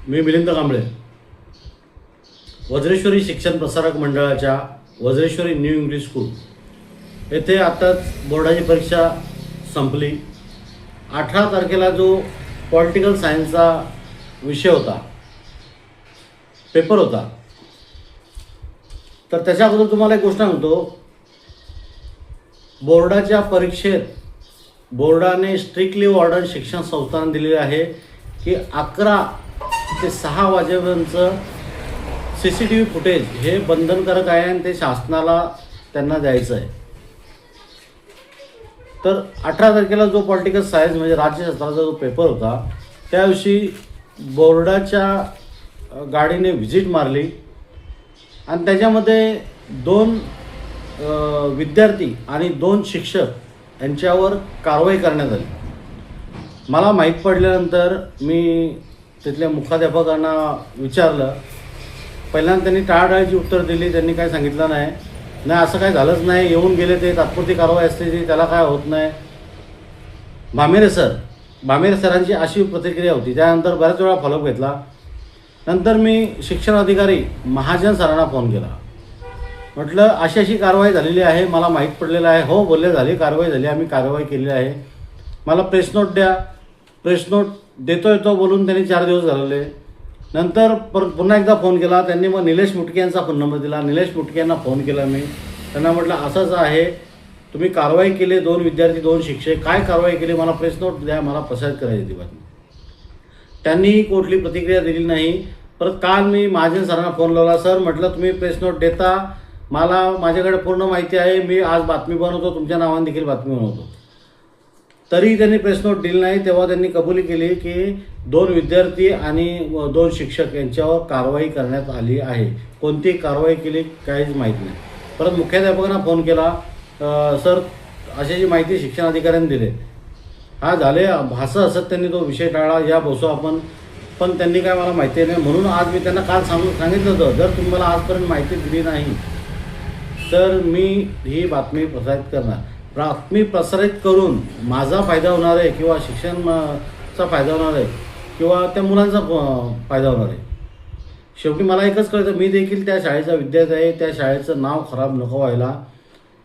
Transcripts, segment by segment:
मी मिलिंद कांबळे, वज्रेश्वरी शिक्षण प्रसारक मंडळाच्या Vajreshwari new English school येथे आताच बोर्डाची परीक्षा संपली। 18 तारखेला जो पॉलिटिकल सायन्सचा विषय होता, पेपर होता, तर त्याच्या अगोदर तुम्हाला एक गोष्ट सांगतो। बोर्डाच्या परीक्षेत बोर्डाने स्ट्रिक्टली ऑर्डर शिक्षण संस्थांना दिलेली आहे की 11 ते 6 वाजेपर्यंतचं CCTV फुटेज हे बंधनकारक आहे आणि ते शासनाला त्यांना द्यायचं आहे। तर 18 तारखेला जो पॉलिटिकल सायन्स म्हणजे राज्यशास्त्राचा जो पेपर होता, त्याविषयी बोर्डाच्या गाडीने व्हिजिट मारली आणि त्याच्यामध्ये 2 विद्यार्थी आणि 2 शिक्षक यांच्यावर कारवाई करण्यात आली। मला माहीत पडल्यानंतर मी तिथल्या मुख्याध्यापकांना विचारलं। पहिल्यांदा त्यांनी टाळाटाळीची उत्तर दिली, त्यांनी काय सांगितलं नाही असं काय झालंच नाही, येऊन गेले ते तात्पुरती कारवाई असते ती, त्याला काय होत नाही। भामेरे सरांची अशी प्रतिक्रिया होती। त्यानंतर बऱ्याच वेळा फॉलोअप घेतला। नंतर मी शिक्षण अधिकारी महाजन सरांना फोन केला, म्हटलं अशी अशी कारवाई झालेली आहे, मला माहीत पडलेलं आहे। हो बोलले, झाली कारवाई झाली, आम्ही कारवाई केलेली आहे, मला प्रेस नोट द्या। प्रेस नोट देतो बोलून त्यांनी 4 दिवस घालवले। नंतर पुन्हा एकदा फोन केला त्यांनी, मग निलेश मुटके यांचा फोन नंबर दिला। निलेश मुटके यांना फोन केला मी, त्यांना म्हटलं असंच आहे, तुम्ही कारवाई केली, 2 विद्यार्थी 2 शिक्षक, काय कारवाई केली, मला प्रेस नोट द्या, मला प्रसारित करायची ती बातमी। त्यांनी कुठली प्रतिक्रिया दिली नाही। परत काल मी महाजन सरांना फोन लावला, सर म्हटलं तुम्ही प्रेस नोट देता, मला माझ्याकडे पूर्ण माहिती आहे, मी आज बातमी बनवतो, तुमच्या नावाने देखील बातमी बनवतो, तरी त्यांनी प्रेस नोट दिली नाही। तेव्हा त्यांनी कबुली केली की 2 विद्यार्थी आणि 2 शिक्षक यांच्यावर कारवाई करण्यात आली आहे। कोणती कारवाई केली काहीच माहीत नाही। परत मुख्याध्यापकांना फोन केला, सर अशी माहिती शिक्षण अधिकाऱ्यांनी दिली, हा झाले भाषा असत, त्यांनी तो विषय टाळा, या बसू आपण, पण त्यांनी काय मला माहिती नाही। म्हणून आज मी त्यांना काल सांगितलं होतं, जर तुम्ही मला आजपर्यंत माहिती दिली नाही तर मी ही बातमी प्रसारित करणार। बातमी प्रसारित करून माझा फायदा होणार आहे किंवा शिक्षणाचा फायदा होणार आहे किंवा त्या मुलांचा फायदा होणार आहे। शेवटी मला एकच कळतं, मी देखील त्या शाळेचा विद्यार्थी आहे, त्या शाळेचं नाव खराब नको व्हायला,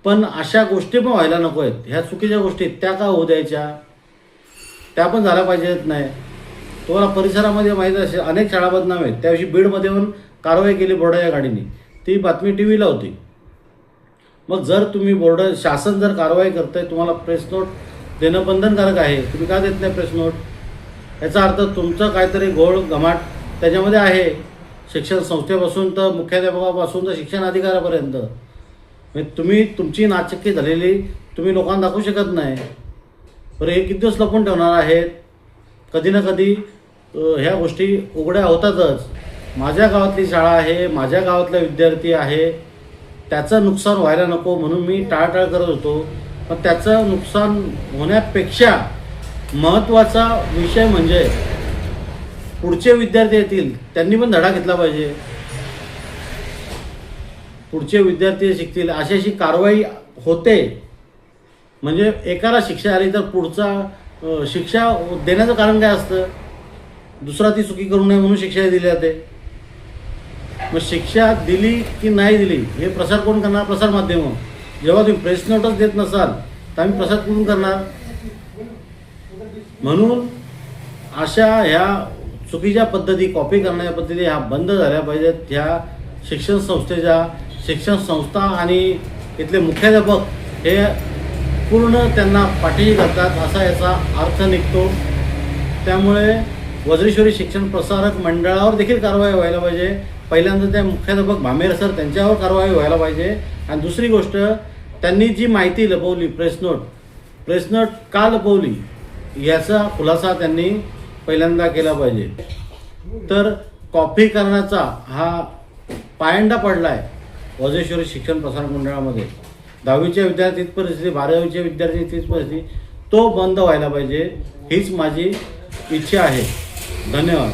पण अशा गोष्टी पण व्हायला नको आहेत। ह्या चुकीच्या गोष्टी त्या का होऊ द्यायच्या, त्या पण झाल्या पाहिजेत नाही। तुम्हाला परिसरामध्ये माहीत असेल अनेक शाळा बदनाम आहेत। त्याविषयी बीडमध्ये पण कारवाई केली बोर्डाच्या गाडीने, ती बातमी TV ला होती। मग जर तुम्ही बोर्ड शासन जर कारवाई करतंय, तुम्हाला प्रेस नोट देणं बंधनकारक आहे, तुम्ही का देत नाही प्रेस नोट? याचा अर्थ तुमचं काहीतरी घोळ घमाट त्याच्यामध्ये आहे, शिक्षण संस्थेपासून तर मुख्याध्यापकापासून तर शिक्षण अधिकाऱ्यापर्यंत। म्हणजे तुम्ही तुमची नाचक्की झालेली तुम्ही लोकांना दाखवू शकत नाही। बरं, हे किती दिवस लपून ठेवणार आहेत? कधी ना कधी ह्या गोष्टी उघड्या होतातच। माझ्या गावातली शाळा आहे, माझ्या गावातला विद्यार्थी आहे, त्याचं नुकसान व्हायला नको म्हणून मी टाळाटाळ करत होतो। पण त्याचं नुकसान होण्यापेक्षा महत्त्वाचा विषय म्हणजे पुढचे विद्यार्थी येतील, त्यांनी पण धडा घेतला पाहिजे, पुढचे विद्यार्थी शिकतील। अशी कारवाई होते म्हणजे एकाला शिक्षा आली तर पुढचा शिक्षा देण्याचं कारण काय असतं? दुसरा ती चुकी करू नये म्हणून शिक्षा दिली जाते। मग शिक्षा दिली की नाही दिली हे प्रसार कोण करणार? प्रसार माध्यम। जेव्हा तुम्ही प्रेस नोटच देत नसाल तर आम्ही प्रसार कोण करणार? म्हणून अशा ह्या चुकीच्या पद्धती, कॉपी करण्याच्या पद्धती ह्या बंद झाल्या पाहिजेत। ह्या शिक्षण संस्थेच्या शिक्षण संस्था आणि इथले मुख्याध्यापक हे पूर्ण त्यांना पाठीशी करतात असा याचा अर्थ निघतो। त्यामुळे वज्रेश्वरी शिक्षण प्रसारक मंडळावर देखील कारवाई व्हायला पाहिजे। पहिल्यांदा त्या मुख्याध्यापक भामेरे सर त्यांच्यावर कारवाई व्हायला पाहिजे। आणि दुसरी गोष्ट, त्यांनी जी माहिती लपवली, प्रेस नोट का लपवली याचा खुलासा त्यांनी पहिल्यांदा केला पाहिजे। तर कॉपी करण्याचा हा पायंडा पडला आहे वज्रेश्वरी शिक्षण प्रसारक मंडळामध्ये। 10वीच्या विद्यार्थी परिस्थिती, 12वीच्या विद्यार्थी तीच परिस्थिती, तो बंद व्हायला पाहिजे, हीच माझी इच्छा आहे। धन्यवाद।